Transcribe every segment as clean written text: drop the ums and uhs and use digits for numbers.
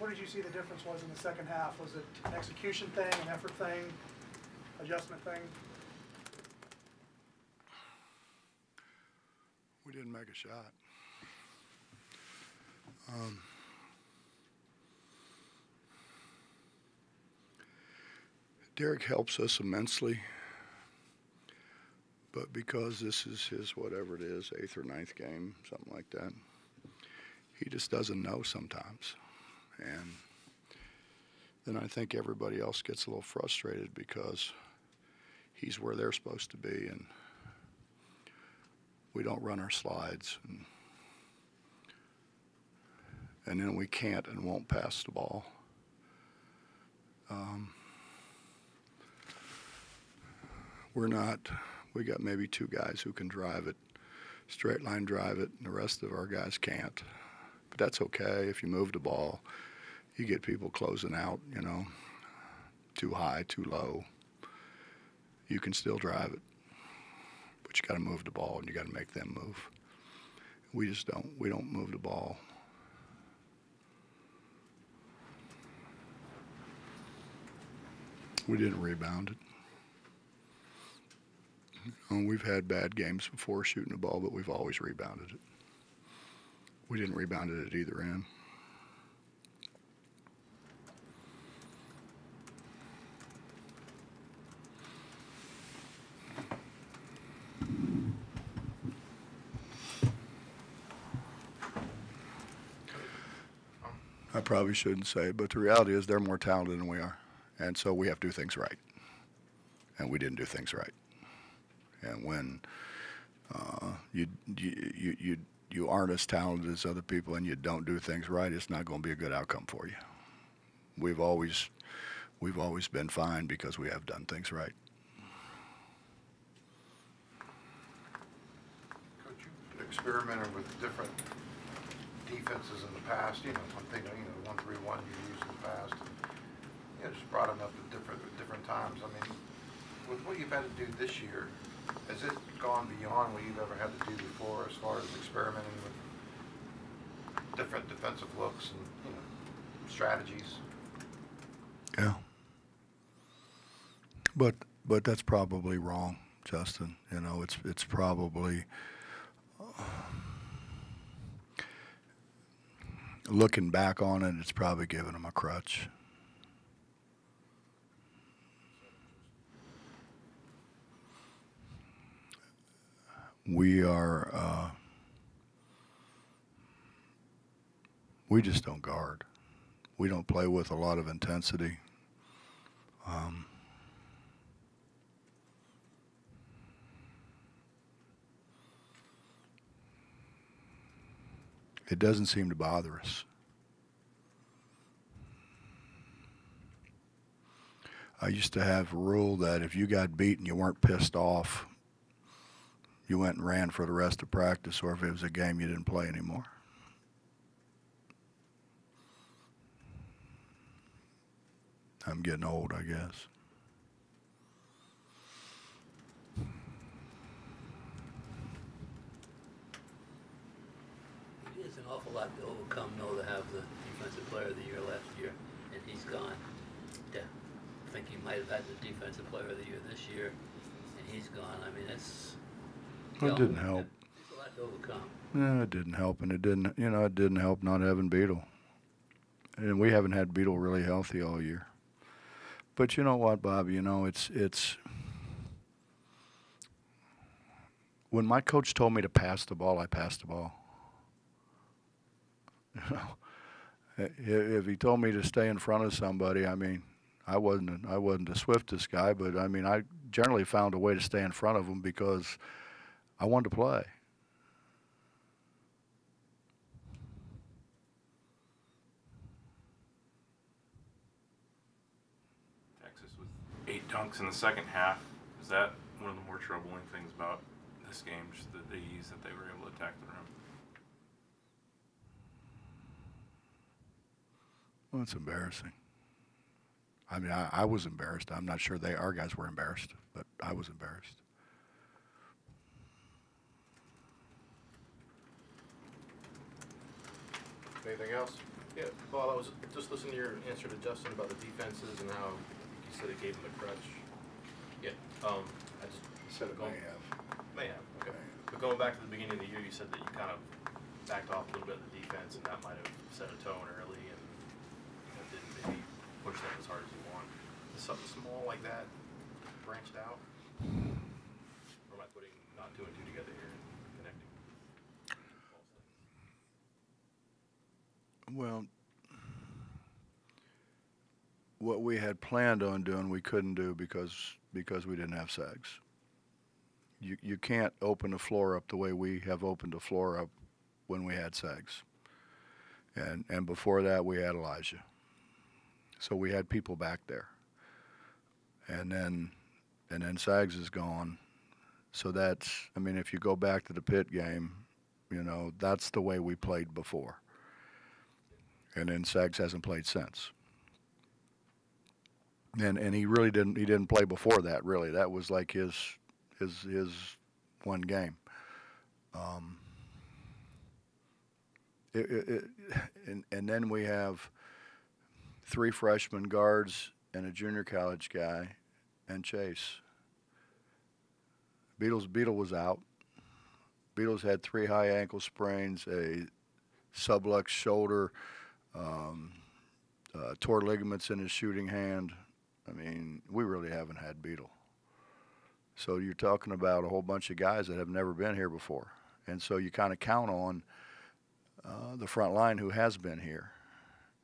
What did you see the difference was in the second half? Was it an execution thing, an effort thing, adjustment thing? We didn't make a shot. Derek helps us immensely, but because this is his, whatever it is, 8th or 9th game, something like that, he just doesn't know sometimes. And then I think everybody else gets a little frustrated because he's where they're supposed to be, and we don't run our slides, and then we can't and won't pass the ball. We got maybe 2 guys who can drive it, straight line drive it, and the rest of our guys can't. But that's okay. If you move the ball, you get people closing out, you know, too high, too low. You can still drive it, but you got to move the ball and you got to make them move. We just don't. We don't move the ball. We didn't rebound it. We've had bad games before shooting the ball, but we've always rebounded it. We didn't rebound it at either end. I probably shouldn't say, but the reality is they're more talented than we are, and so we have to do things right, and we didn't do things right. And when you aren't as talented as other people and you don't do things right, it's not going to be a good outcome for you. We've always been fine because we have done things right. Coach, you experimented with different defenses in the past. You know, one thing, you know, 1-3-1 you used in the past. You know, just brought them up at different times. I mean, with what you've had to do this year, has it gone beyond what you've ever had to do before as far as experimenting with different defensive looks and, you know, strategies? Yeah. But that's probably wrong, Justin. You know, it's probably looking back on it, it's probably giving them a crutch. We just don't guard. We don't play with a lot of intensity. It doesn't seem to bother us. I used to have a rule that if you got beat and you weren't pissed off, you went and ran for the rest of practice, or if it was a game, you didn't play anymore. I'm getting old, I guess. It is an awful lot to overcome, though, to have the Defensive Player of the Year last year, and he's gone. Yeah, I think he might have had the Defensive Player of the Year this year, and he's gone. I mean, it's... It didn't help. It's a lot to overcome. Yeah, it didn't help, and it didn't help not having Beetle. And we haven't had Beetle really healthy all year. But you know what, Bob? You know, it's when my coach told me to pass the ball, I passed the ball. You know, if he told me to stay in front of somebody, I mean, I wasn't the swiftest guy, but I mean, I generally found a way to stay in front of him because I wanted to play. Texas with 8 dunks in the second half. Is that one of the more troubling things about this game, just the ease that they were able to attack the rim? Well, it's embarrassing. I mean, I was embarrassed. I'm not sure our guys were embarrassed, but I was embarrassed. Anything else? Yeah, Paul, I was just listening to your answer to Justin about the defenses and how you said it gave him a crutch. Yeah, I just Said it going, may have. May have, okay. But going back to the beginning of the year, you said that you kind of backed off a little bit of the defense, and that might have set a tone early, and didn't maybe push them as hard as you want. Is something small like that branched out? Or am I putting not two and two together here and connecting? Well, what we had planned on doing, we couldn't do because we didn't have sags. You can't open the floor up the way we have opened the floor up when we had sags. And before that, we had Elijah. So we had people back there. And then Sags is gone. So that's, I mean, if you go back to the Pitt game, you know, that's the way we played before. And then Sags hasn't played since. And he really didn't play before that, really. That was like his one game. And then we have 3 freshman guards and a junior college guy and Chase. Beetle was out. Beetle's had 3 high ankle sprains, a sublux shoulder, tore ligaments in his shooting hand. I mean, we really haven't had Beetle. So you're talking about a whole bunch of guys that have never been here before. And so you kind of count on the front line who has been here.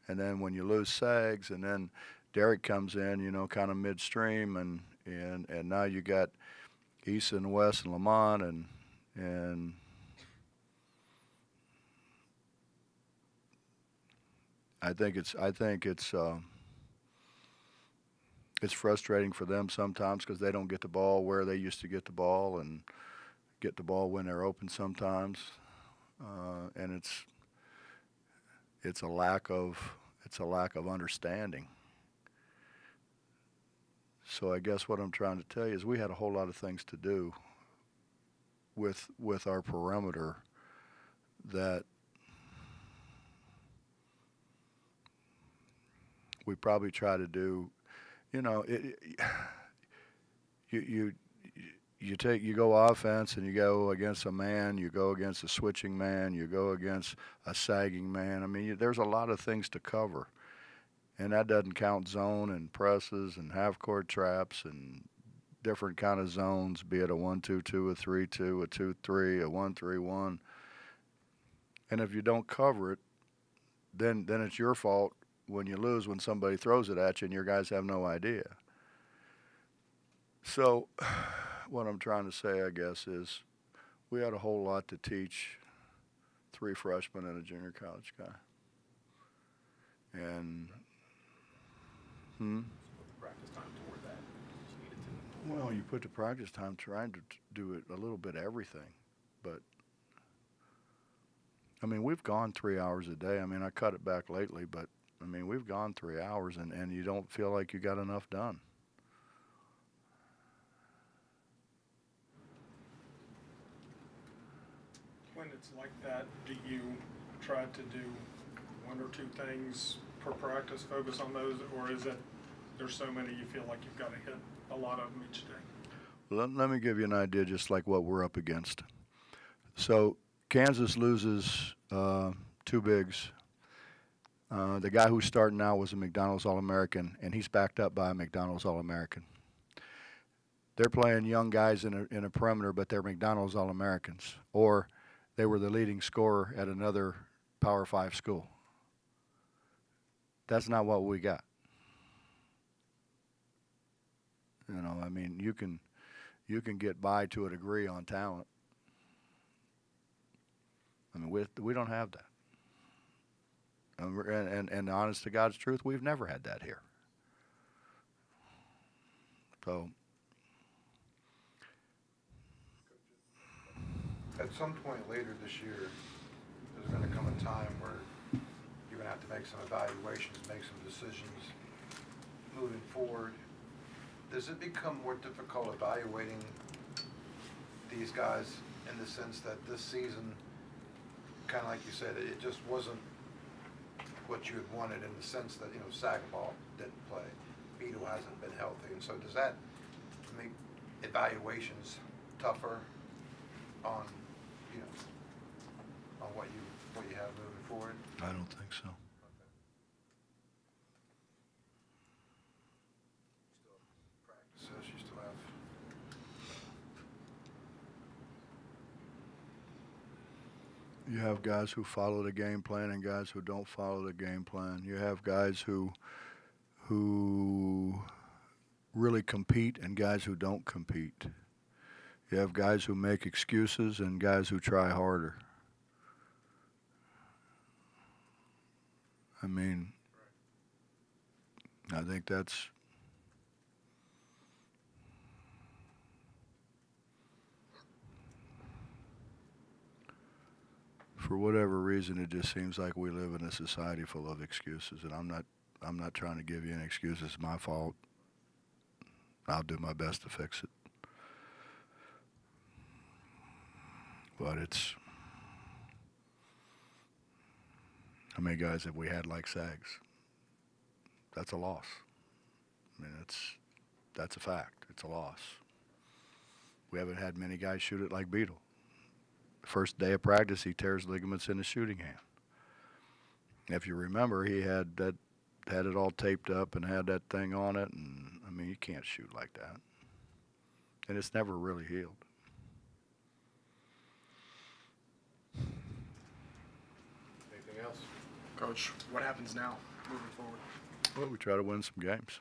And then when you lose Sags, and then Derek comes in, you know, kind of midstream, and now you got Issa and Wes and Lamont and I think it's frustrating for them sometimes because they don't get the ball where they used to get the ball and get the ball when they're open sometimes, and it's a lack of understanding. So I guess what I'm trying to tell you is we had a whole lot of things to do with our perimeter that we probably try to do. You know, you go offense and you go against a man, you go against a switching man, you go against a sagging man. I mean, there's a lot of things to cover, and that doesn't count zone and presses and half-court traps and different kind of zones, be it a 1-2-2, a 3-2, a 2-3, a 1-3-1. And if you don't cover it, then it's your fault when you lose, when somebody throws it at you and your guys have no idea. So what I'm trying to say, I guess, is we had a whole lot to teach 3 freshmen and a junior college guy. And Practice time toward that. You needed to. well, you put the practice time trying to do it a little bit of everything. But I mean, we've gone 3 hours a day. I mean, I cut it back lately, but I mean, we've gone 3 hours, and you don't feel like you got enough done. When it's like that, do you try to do 1 or 2 things per practice, focus on those, or is it there's so many you feel like you've got to hit a lot of them each day? Let me give you an idea just like what we're up against. So Kansas loses 2 bigs. The guy who's starting now was a McDonald's All-American, and he's backed up by a McDonald's All-American. They're playing young guys in a perimeter, but they're McDonald's All-Americans, or they were the leading scorer at another Power 5 school. That's not what we got. You know, I mean, you can get by to a degree on talent. I mean, we don't have that. And honest to God's truth, we've never had that here. So At some point later this year, there's going to come a time where you're going to have to make some evaluations, make some decisions moving forward. Does it become more difficult evaluating these guys in the sense that this season, kind of like you said, it just wasn't what you had wanted in the sense that, you know, Sagaball didn't play, Beto hasn't been healthy, and so does that make evaluations tougher on, you know, on what you have moving forward? I don't think so. Practices, you still have. You have guys who follow the game plan and guys who don't follow the game plan. You have guys who really compete and guys who don't compete. You have guys who make excuses and guys who try harder. I mean, I think that's for whatever reason, it just seems like we live in a society full of excuses, and I'm not trying to give you an excuse. It's my fault. I'll do my best to fix it. But it's, how many guys have we had like Sags? That's a loss. I mean, that's a fact. It's a loss. We haven't had many guys shoot it like Beetle. First day of practice, he tears ligaments in his shooting hand. If you remember, he had it all taped up and had that thing on it, and I mean, you can't shoot like that. And it's never really healed. Anything else? Coach, what happens now moving forward? Well, we try to win some games.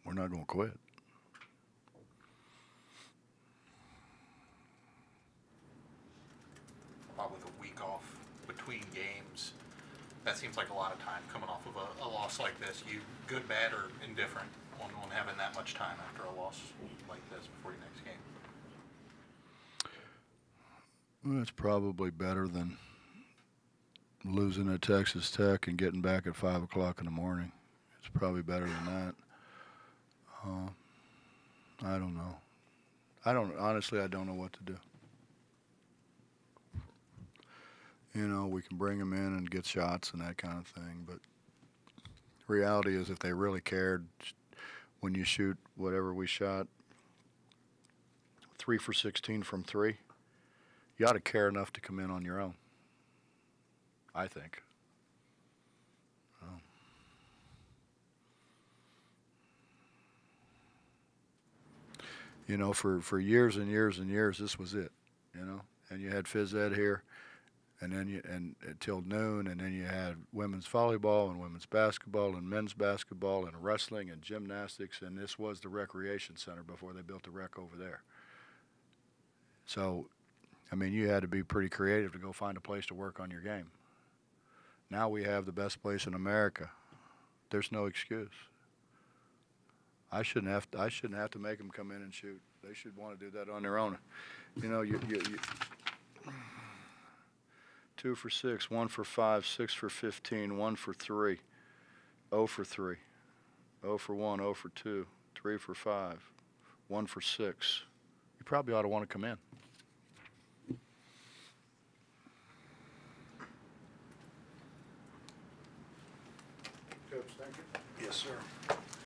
We're not going to quit. With a week off between games, that seems like a lot of time coming off of a loss like this. You good, bad, or indifferent on having that much time after a loss like this before your next game? Well, it's probably better than losing at Texas Tech and getting back at 5 o'clock in the morning. It's probably better than that. I don't know. Honestly, I don't know what to do. You know, we can bring them in and get shots and that kind of thing, but reality is if they really cared, when you shoot whatever we shot, 3 for 16 from 3, you ought to care enough to come in on your own, I think. You know, for years and years and years, this was it, you know, and you had phys ed here. And then until noon, and then you had women's volleyball and women's basketball and men's basketball and wrestling and gymnastics, and this was the recreation center before they built the rec over there. So, I mean, you had to be pretty creative to go find a place to work on your game. Now we have the best place in America. There's no excuse. I shouldn't have to make them come in and shoot. They should want to do that on their own. You know, you 2 for 6, 1 for 5, 6 for 15, 1 for 3, 0 for 3, 0 for 1, 0 for 2, 3 for 5, 1 for 6. You probably ought to want to come in. Coach, thank you. Yes, sir.